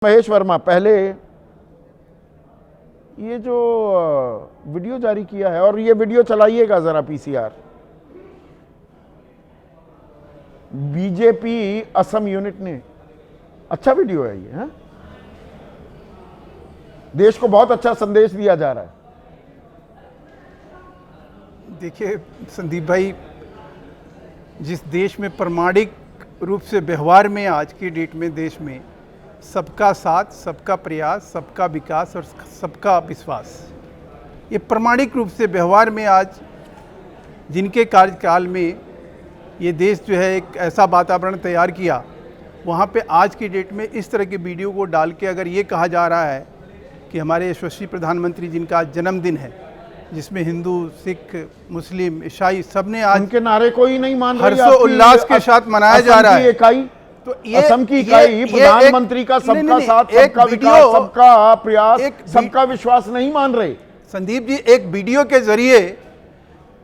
महेश वर्मा, पहले ये जो वीडियो जारी किया है और ये वीडियो चलाइएगा जरा पीसीआर, बीजेपी असम यूनिट ने, अच्छा वीडियो है ये, है? देश को बहुत अच्छा संदेश दिया जा रहा है। देखिए संदीप भाई, जिस देश में प्रामाणिक रूप से व्यवहार में आज की डेट में देश में सबका साथ, सबका प्रयास, सबका विकास और सबका विश्वास, ये प्रामाणिक रूप से व्यवहार में आज जिनके कार्यकाल में ये देश जो है एक ऐसा वातावरण तैयार किया, वहाँ पे आज की डेट में इस तरह के वीडियो को डाल के अगर ये कहा जा रहा है कि हमारे यशस्वी प्रधानमंत्री जिनका आज जन्मदिन है, जिसमें हिंदू, सिख, मुस्लिम, ईसाई सबने आज उनके नारे कोई नहीं मान रही, हर्षोल्लास के साथ मनाया जा रहा है। तो ये असम की इकाई प्रधानमंत्री का सबका साथ, सबका विकास, सबका प्रयास, सबका विश्वास नहीं मान रहे। संदीप जी, एक वीडियो के जरिए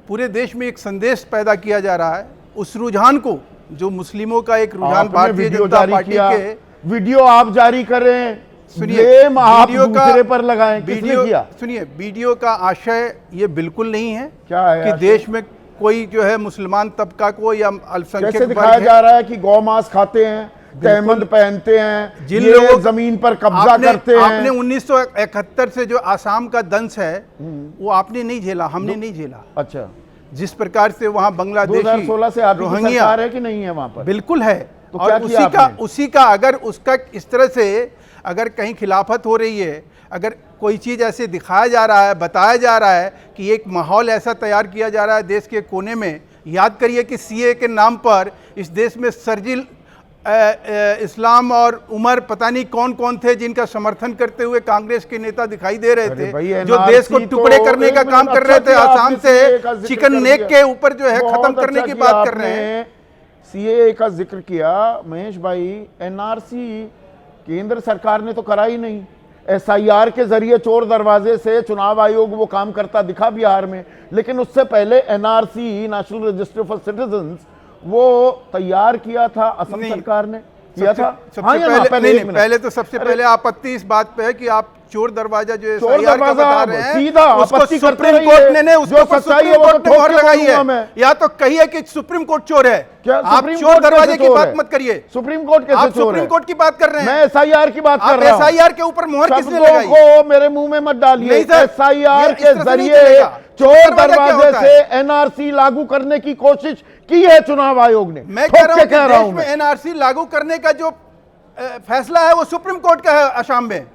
पूरे देश में एक संदेश पैदा किया जा रहा है, उस रुझान को जो मुस्लिमों का एक रुझान भारतीय जनता पार्टी के वीडियो आप जारी करें, सुनिए वीडियो दूसरे पर लगाएं, किसने किया? सुनिए, वीडियो का आशय ये बिल्कुल नहीं है क्या है कि देश में कोई जो है मुसलमान तबका को या अल्पसंख्यक कैसे दिखाया जा रहा है कि गौ मांस खाते हैं, तहमद पहनते हैं, जिन लोग जमीन पर कब्जा करते हैं। आपने 1971 से जो आसाम का दंश है वो आपने नहीं झेला, हमने नहीं झेला। अच्छा, जिस प्रकार से वहाँ बांग्लादेशी 2016 से आपकी सरकार है कि नहीं है वहाँ पर? बिल्कुल है। तो और उसी का अगर उसका इस तरह से अगर कहीं खिलाफत हो रही है, अगर कोई चीज़ ऐसे दिखाया जा रहा है, बताया जा रहा है कि एक माहौल ऐसा तैयार किया जा रहा है देश के कोने में, याद करिए कि सीए के नाम पर इस देश में शर्जील इस्लाम और उमर पता नहीं कौन कौन थे जिनका समर्थन करते हुए कांग्रेस के नेता दिखाई दे रहे थे, जो देश को टुकड़े करने का काम कर रहे थे, आसाम से चिकन नेक के ऊपर जो है खत्म करने की बात कर रहे हैं। सीए का जिक्र किया महेश भाई, एनआरसी केंद्र सरकार ने तो करा ही नहीं। एसआईआर के जरिए चोर दरवाजे से चुनाव आयोग वो काम करता दिखा बिहार में, लेकिन उससे पहले NRC, national register for citizens, वो तैयार किया था असम सरकार ने, किया था। पहले तो सबसे पहले आपत्ति इस बात पे है कि आप चोर दरवाजा जो एसआईआर का बता रहे हैं, सीधा आपत्ति सुप्रीम कोर्ट ने उसको सुप्रीम कोर्ट ने मोहर लगाई है, या तो कहिए कि सुप्रीम कोर्ट चोर है। आप चोर दरवाजे की बात मत करिए। सुप्रीम कोर्ट कैसे चोर है? सुप्रीम कोर्ट की बात कर रहे हैं, मैं एसआईआर की बात कर रहा हूं। एसआईआर के ऊपर मोहर किसने लगाई? को मेरे मुंह में मत डालिए। एसआईआर के जरिए चोर दरवाजे से एनआरसी लागू करने की कोशिश की है चुनाव आयोग ने। मैं कह रहा हूं कि देश में एनआरसी लागू करने का जो फैसला है वो सुप्रीम कोर्ट का है असम में,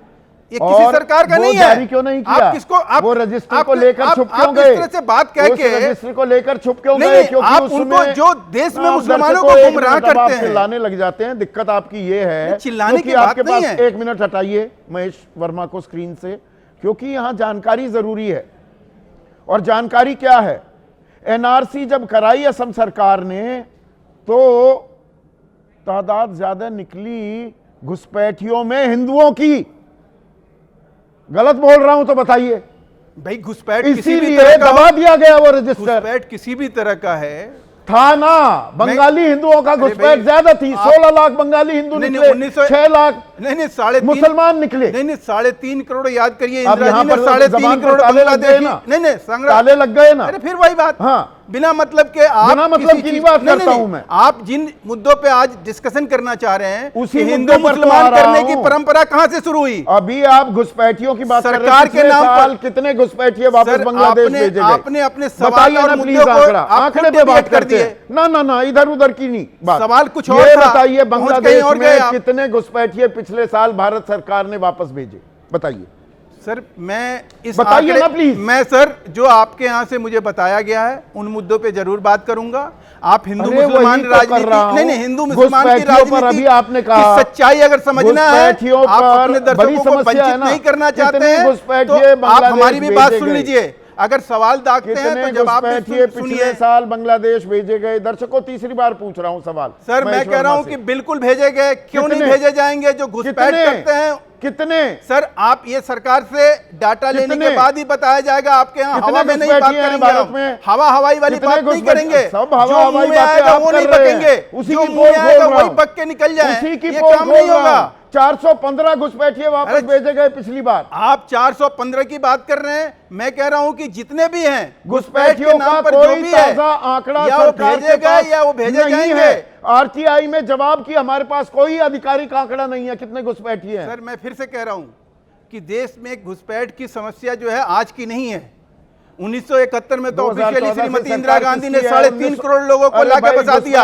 ये किसी सरकार का नहीं है। जारी क्यों नहीं किया? आप किसको वो रजिस्टर को लेकर छुप क्यों गए? इस तरह से बात कह के रजिस्टर को लेकर छुप क्यों गए? क्योंकि आप उनको जो देश में मुसलमानों को गुमराह करते हैं, चिल्लाने लग जाते हैं। दिक्कत आपकी ये है, चिल्लाने की बात नहीं है। एक मिनट हटाइए महेश वर्मा को स्क्रीन से, क्योंकि यहां जानकारी जरूरी है। और जानकारी क्या है? एनआरसी जब कराई असम सरकार ने तो तादाद ज्यादा निकली घुसपैठियों में हिंदुओं की। गलत बोल रहा हूं तो बताइए भाई। घुसपैठ इसीलिए दबा दिया गया वो रजिस्टर। घुसपैठ किसी भी तरह का है था ना, बंगाली हिंदुओं का घुसपैठ ज्यादा थी। 16 लाख बंगाली हिंदू निकले, 6 लाख नहीं 3.5 मुसलमान निकले। नहीं 3.5 करोड़, याद करिए अब यहाँ पर 3.5 करोड़ ताले लग गए ना। नहीं ताले लग गए ना। अरे फिर वही बात। हाँ, बिना मतलब के आप बिना मतलब की बात करता हूं मैं। आप जिन मुद्दों पे आज डिस्कशन करना चाह रहे हैं, उसी हिंदू मुसलमान करने की परंपरा कहां से शुरू हुई? अभी आप घुसपैठियों की बात सरकार के नाम पर कितने घुसपैठिए वापस बांग्लादेश भेजे गए? आपने अपने सवाल और मुद्दों को आंकड़े पे बात करते हैं। ना इधर उधर की नहीं बात। सवाल कुछ और था। बताइए, बांग्लादेश में कितने घुसपैठिए पिछले साल भारत सरकार ने वापस भेजे? बताइए सर। मैं इस बताइए ना प्लीज। मैं सर जो आपके यहाँ से मुझे बताया गया है उन मुद्दों पे जरूर बात करूंगा। आप हिंदू मुसलमान राजनीति नहीं हिंदू मुसलमान की राजनीति अभी आपने कहा सच्चाई अगर समझना है, आप अपने दर्शकों को वंचित नहीं करना चाहते हैं तो आप हमारी भी बात सुन लीजिए। अगर सवाल दागते हैं तो जवाब सुनिए। पिछले साल बांग्लादेश भेजे गए। दर्शकों, तीसरी बार पूछ रहा हूं सवाल। सर मैं कह रहा हूं कि बिल्कुल भेजे गए, क्यों नहीं भेजे जाएंगे? जो घुसपैठ करते हैं कितने? सर आप ये सरकार से डाटा लेने के बाद ही बताया जाएगा। आपके यहाँ हवा में नहीं बात करेंगे, भारत में हवा हवाई वाली बात नहीं करेंगे। सब हवा हवाई आएगा वो नहीं बकेंगे, उसी जो की मुंह में आएगा वही पोल बक के निकल जाए, उसी की ये काम नहीं होगा। 415 घुसपैठिए वापस अरे, भेजे गए पिछली बार। आप 415 की बात कर रहे हैं, मैं कह रहा हूं कि जितने भी हैं घुसपैठियों का कोई ताजा आंकड़ा या वो सरकार के भेजेगा पास या वो भेजे नहीं जाएंगे। है। आरटीआई में जवाब की हमारे पास कोई आधिकारिक आंकड़ा नहीं है कितने घुसपैठिए हैं। सर मैं फिर से कह रहा हूं कि देश में घुसपैठ की समस्या जो है आज की नहीं है। 1971 में तो ऑफिशियली श्रीमती इंदिरा गांधी ने 3.5 करोड़ लोगों को लाके बसा दिया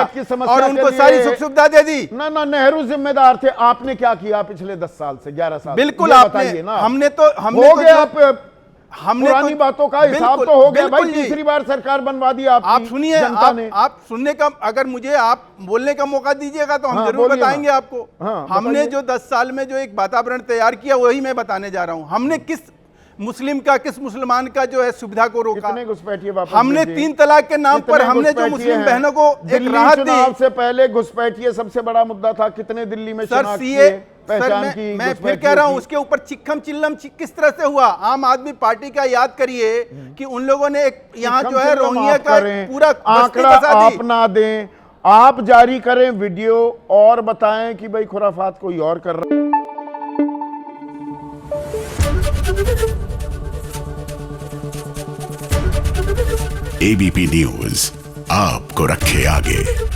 और उनको सारी सुख सुविधा दे दी। ना नेहरू जिम्मेदार थे। आपने क्या किया पिछले 10 साल से 11 साल? बिल्कुल आपने ना। हमने तो पुरानी बातों का हिसाब तो हो गया भाई। तीसरी बार सरकार बनवा दी आप सुनिए, आप सुनने का, अगर मुझे आप बोलने का मौका दीजिएगा तो हम जरूर बताएंगे आपको। हमने जो 10 साल में जो एक वातावरण तैयार किया वही मैं बताने जा रहा हूं। हमने किस मुस्लिम का, किस मुसलमान का जो है सुविधा को रोका। हमने 3 तलाक के नाम पर हमने जो मुस्लिम बहनों को एक राहत दी। से पहले घुसपैठिए सबसे बड़ा मुद्दा था। कितने दिल्ली में सर सीए, मैं फिर कह रहा हूं उसके ऊपर चिक्कम चिल्लम किस तरह से हुआ। आम आदमी पार्टी का याद करिए कि उन लोगों ने एक यहाँ जो है रोहिंग्या का पूरा आंकड़ा आप ना दें, आप जारी करें वीडियो और बताएं कि भाई खुराफात कोई और कर रहा है। एबीपी न्यूज आपको रखे आगे।